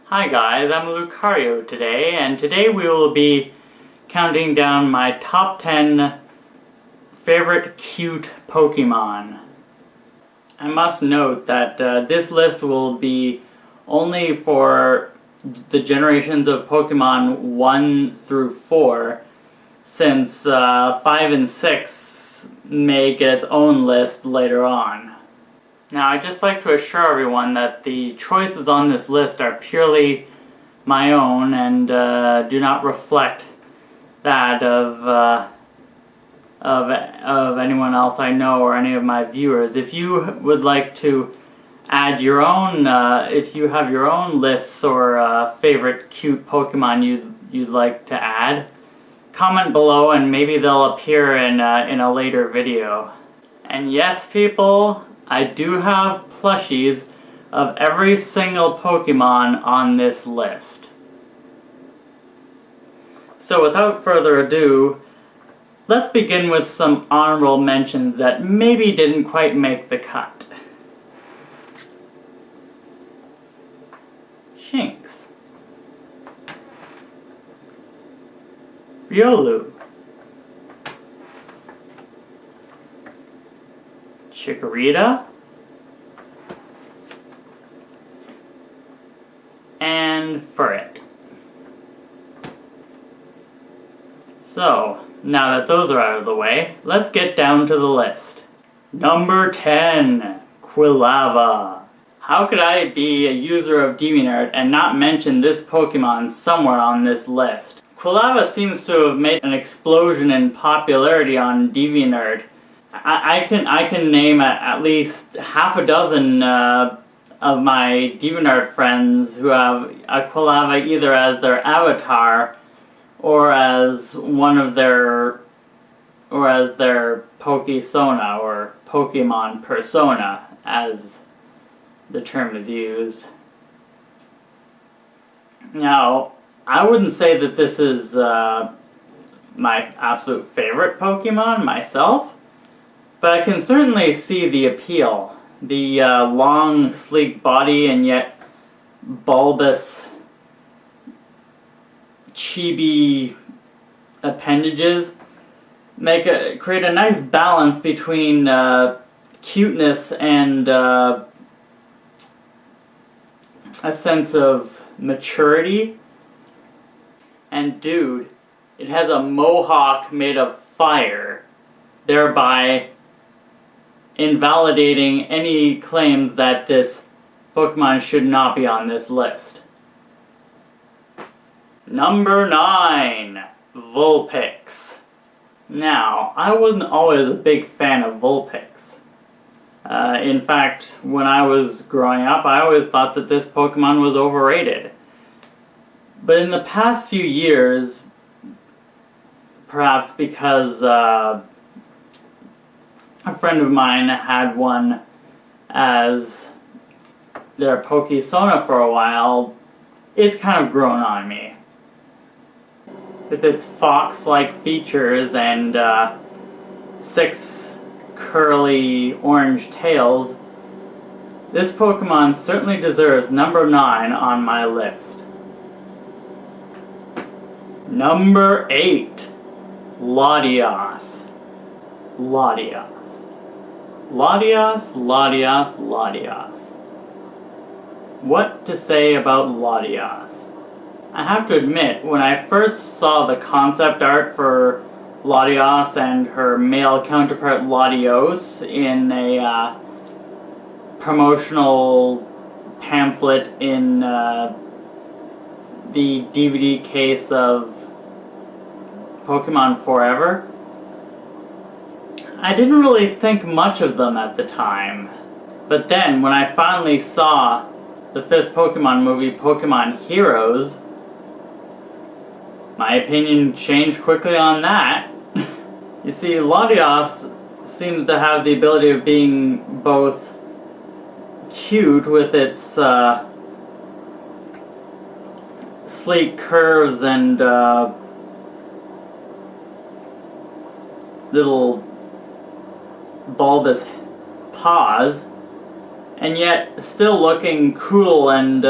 Hi guys, I'm Lucario today, and today we will be counting down my top 10 favorite cute Pokemon. I must note that this list will be only for the generations of Pokemon 1 through 4, since 5 and 6 may get its own list later on. Now, I'd just like to assure everyone that the choices on this list are purely my own and do not reflect that of anyone else I know or any of my viewers. If you would like to add your own, if you have your own lists or favorite cute Pokemon you'd like to add, comment below and maybe they'll appear in a later video. And yes, people, I do have plushies of every single Pokemon on this list. So without further ado, let's begin with some honorable mentions that maybe didn't quite make the cut. Shinx, Riolu, Chikorita, and Furret. So, now that those are out of the way, let's get down to the list. Number 10, Quilava. How could I be a user of DeviantArt and not mention this Pokemon somewhere on this list? Quilava seems to have made an explosion in popularity on DeviantArt. I can name at least half a dozen of my DeviantArt friends who have a Quilava either as their avatar or as one of their Pokesona or Pokemon persona, as the term is used. Now, I wouldn't say that this is my absolute favorite Pokemon myself, but I can certainly see the appeal. The long, sleek body and yet bulbous, chibi appendages create a nice balance between cuteness and a sense of maturity. And dude, it has a mohawk made of fire, thereby invalidating any claims that this Pokemon should not be on this list. Number 9, Vulpix. Now, I wasn't always a big fan of Vulpix. In fact, when I was growing up, I always thought that this Pokemon was overrated. But in the past few years, perhaps because a friend of mine had one as their Pokesona for a while, it's kind of grown on me. With its fox-like features and 6 curly orange tails, this Pokemon certainly deserves number 9 on my list. Number 8, Latios. Latios. Latios, Latios, Latios. What to say about Latios? I have to admit, when I first saw the concept art for Latios and her male counterpart Latios in a promotional pamphlet in the DVD case of Pokemon Forever, I didn't really think much of them at the time. But then, when I finally saw the 5th Pokemon movie, Pokemon Heroes, my opinion changed quickly on that. You see, Latios seems to have the ability of being both cute with its sleek curves and little bulbous paws, and yet still looking cool and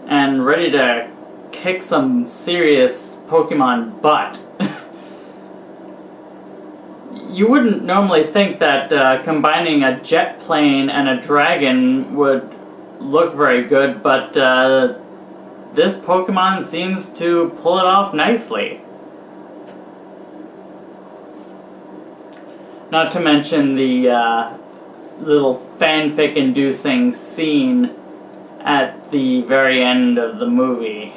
and ready to kick some serious Pokemon butt. You wouldn't normally think that combining a jet plane and a dragon would look very good, but this Pokemon seems to pull it off nicely. Not to mention the little fanfic-inducing scene at the very end of the movie.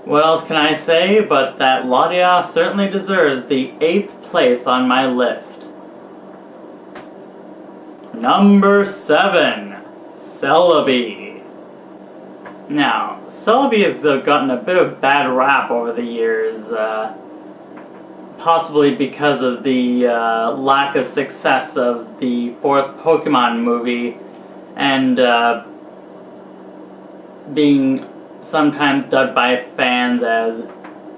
What else can I say but that Latios certainly deserves the 8th place on my list. Number 7, Celebi. Now, Celebi has gotten a bit of bad rap over the years, possibly because of the lack of success of the 4th Pokemon movie, and being sometimes dubbed by fans as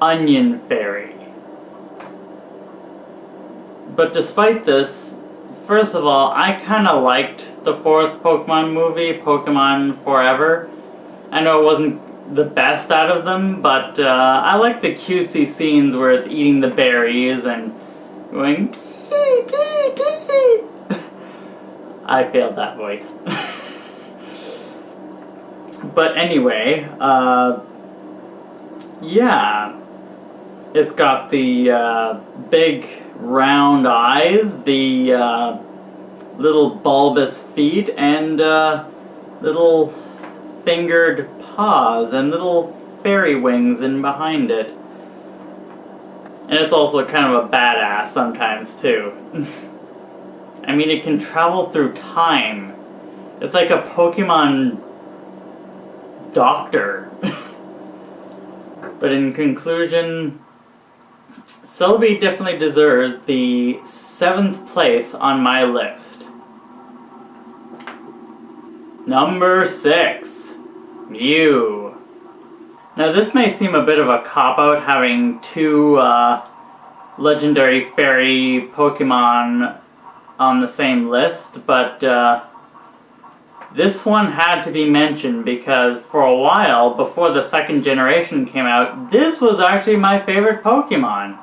Onion Fairy. But despite this, first of all, I kinda liked the 4th Pokemon movie, Pokemon Forever. I know it wasn't the best out of them, but I like the cutesy scenes where it's eating the berries and going pee, pee, pee. I failed that voice. But anyway, yeah, it's got the big round eyes, the little bulbous feet, and little fingered paws, and little fairy wings in behind it. And it's also kind of a badass sometimes, too. I mean, it can travel through time. It's like a Pokemon doctor. But in conclusion, Celebi definitely deserves the 7th place on my list. Number 6, Mew. Now this may seem a bit of a cop-out having 2 legendary fairy Pokemon on the same list, but this one had to be mentioned because for a while, before the 2nd generation came out, this was actually my favorite Pokemon.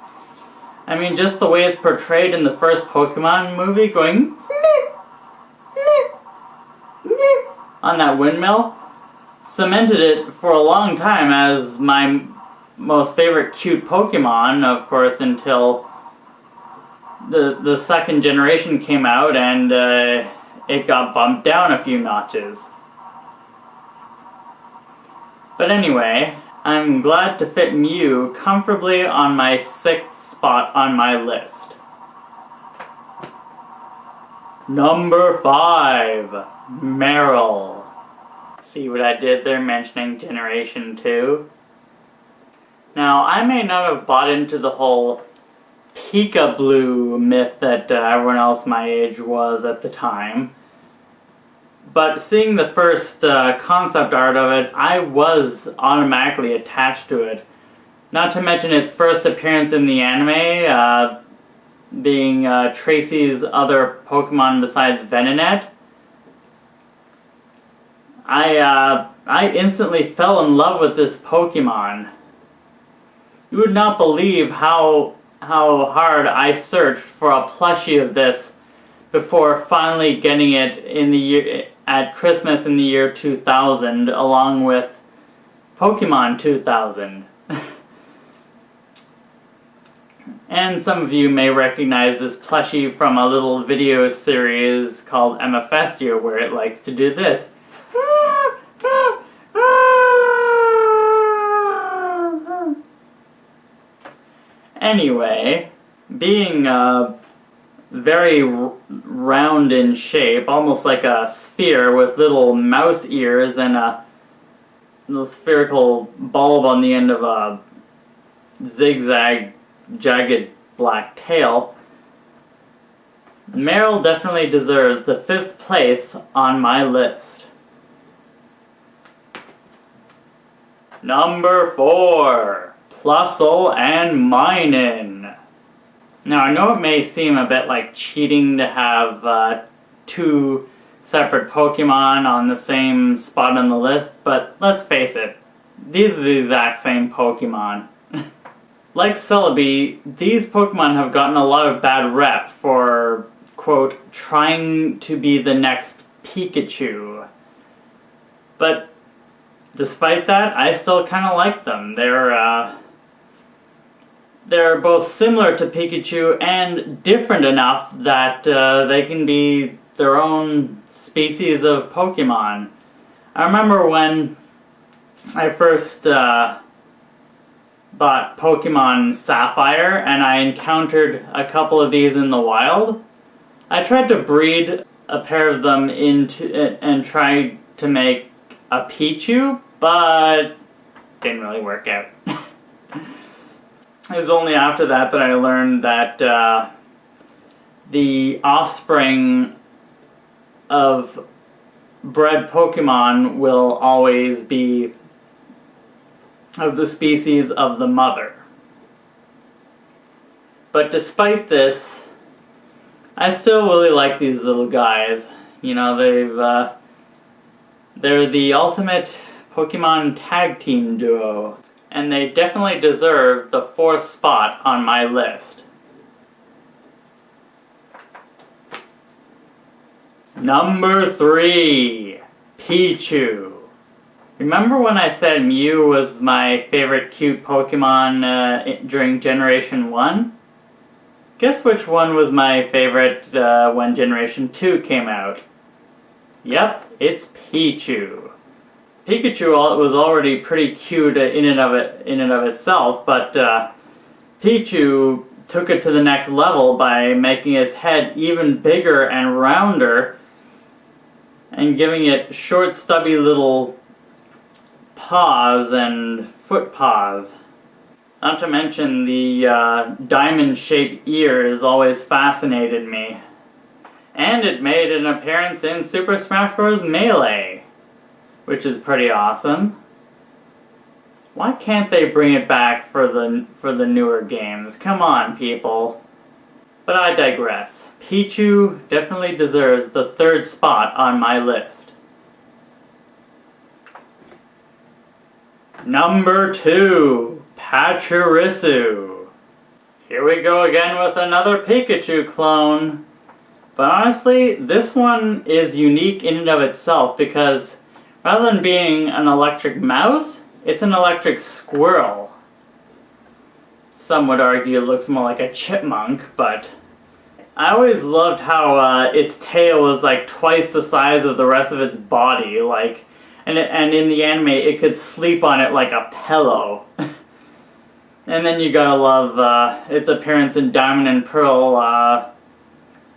I mean, just the way it's portrayed in the first Pokemon movie, going on that windmill, cemented it for a long time as my most favorite cute Pokemon, of course, until the 2nd generation came out and it got bumped down a few notches. But anyway, I'm glad to fit Mew comfortably on my 6th spot on my list. Number 5, Merrill. See what I did there mentioning Generation 2? Now, I may not have bought into the whole Pika-Blue myth that everyone else my age was at the time. But seeing the first concept art of it, I was automatically attached to it. Not to mention its first appearance in the anime, being Tracy's other Pokemon besides Venonat. I instantly fell in love with this Pokemon. You would not believe how hard I searched for a plushie of this before finally getting it in the year at Christmas in the year 2000, along with Pokemon 2000. And some of you may recognize this plushie from a little video series called Emma-Festia, where it likes to do this. Anyway, being very round in shape, almost like a sphere with little mouse ears and a little spherical bulb on the end of a zigzag, jagged black tail, Merrill definitely deserves the 5th place on my list. Number 4, Plusle and Minun. Now I know it may seem a bit like cheating to have 2 separate Pokemon on the same spot on the list, but let's face it, these are the exact same Pokemon. Like Celebi, these Pokemon have gotten a lot of bad rep for, quote, trying to be the next Pikachu. But despite that, I still kind of like them. They're both similar to Pikachu and different enough that they can be their own species of Pokemon. I remember when I first bought Pokemon Sapphire and I encountered a couple of these in the wild. I tried to breed a pair of them and tried to make a Pichu, but didn't really work out. It was only after that I learned that the offspring of bred Pokemon will always be of the species of the mother. But despite this, I still really like these little guys. You know, they're the ultimate Pokemon tag team duo, and they definitely deserve the 4th spot on my list. Number 3, Pichu. Remember when I said Mew was my favorite cute Pokemon during Generation 1? Guess which one was my favorite when Generation 2 came out? Yep, it's Pichu. Pikachu was already pretty cute in and of itself, but Pichu took it to the next level by making its head even bigger and rounder and giving it short, stubby little paws and foot paws. Not to mention the diamond-shaped ears always fascinated me. And it made an appearance in Super Smash Bros. Melee, which is pretty awesome. Why can't they bring it back for the newer games? Come on, people. But I digress. Pichu definitely deserves the 3rd spot on my list. Number 2, Pachirisu. Here we go again with another Pikachu clone. But honestly, this one is unique in and of itself because rather than being an electric mouse, it's an electric squirrel. Some would argue it looks more like a chipmunk, but I always loved how its tail was like twice the size of the rest of its body, like, and in the anime it could sleep on it like a pillow. And then you gotta love its appearance in Diamond and Pearl,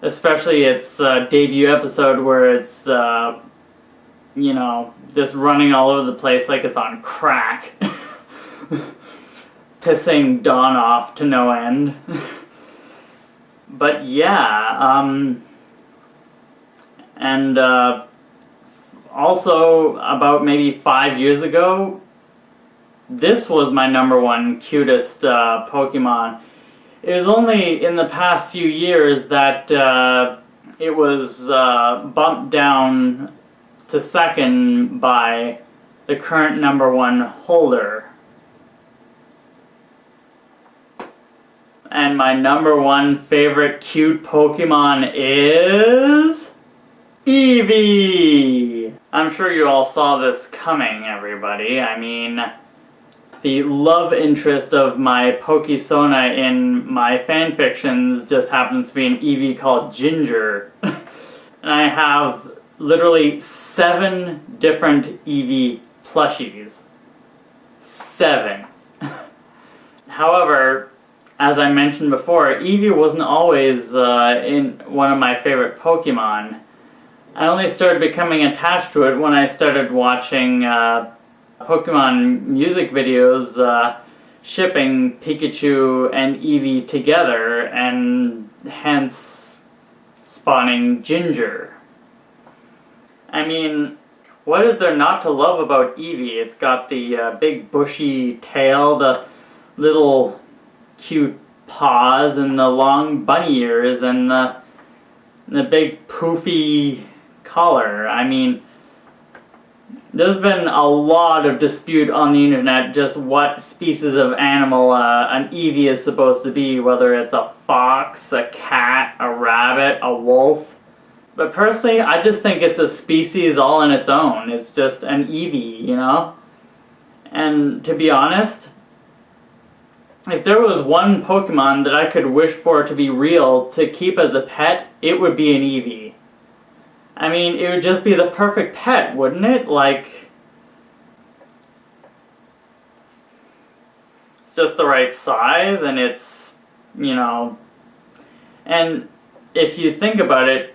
especially its debut episode where it's, you know, just running all over the place like it's on crack. Pissing Dawn off to no end. But yeah, and also about maybe 5 years ago, this was my number 1 cutest Pokemon. It was only in the past few years that it was bumped down to 2nd by the current number 1 holder. And my number 1 favorite cute Pokemon is Eevee! I'm sure you all saw this coming, everybody. I mean, the love interest of my Pokesona in my fanfictions just happens to be an Eevee called Ginger. And I have literally 7 different Eevee plushies. 7. However, as I mentioned before, Eevee wasn't always in one of my favorite Pokemon. I only started becoming attached to it when I started watching Pokemon music videos shipping Pikachu and Eevee together, and hence spawning Ginger. I mean, what is there not to love about Eevee? It's got the big bushy tail, the little cute paws, and the long bunny ears, and the big poofy color. I mean, there's been a lot of dispute on the internet just what species of animal an Eevee is supposed to be, whether it's a fox, a cat, a rabbit, a wolf. But personally, I just think it's a species all on its own. It's just an Eevee, you know? And to be honest, if there was one Pokemon that I could wish for to be real, to keep as a pet, it would be an Eevee. I mean, it would just be the perfect pet, wouldn't it? Like, it's just the right size, and it's, you know, and if you think about it,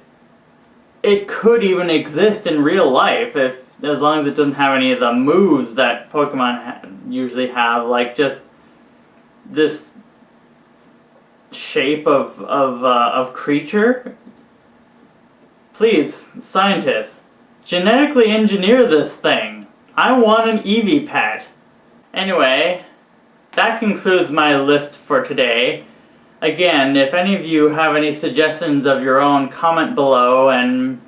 it could even exist in real life, as long as it doesn't have any of the moves that Pokemon usually have, like just this shape of creature. Please, scientists, genetically engineer this thing. I want an Eevee pet. Anyway, that concludes my list for today. Again, if any of you have any suggestions of your own, comment below, and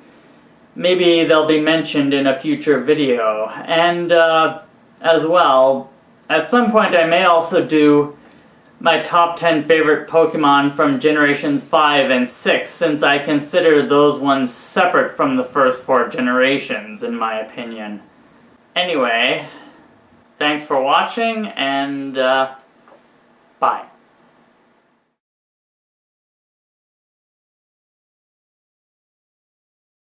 maybe they'll be mentioned in a future video. And as well, at some point I may also do my top 10 favorite Pokemon from generations 5 and 6, since I consider those ones separate from the first 4 generations, in my opinion. Anyway, thanks for watching, and bye.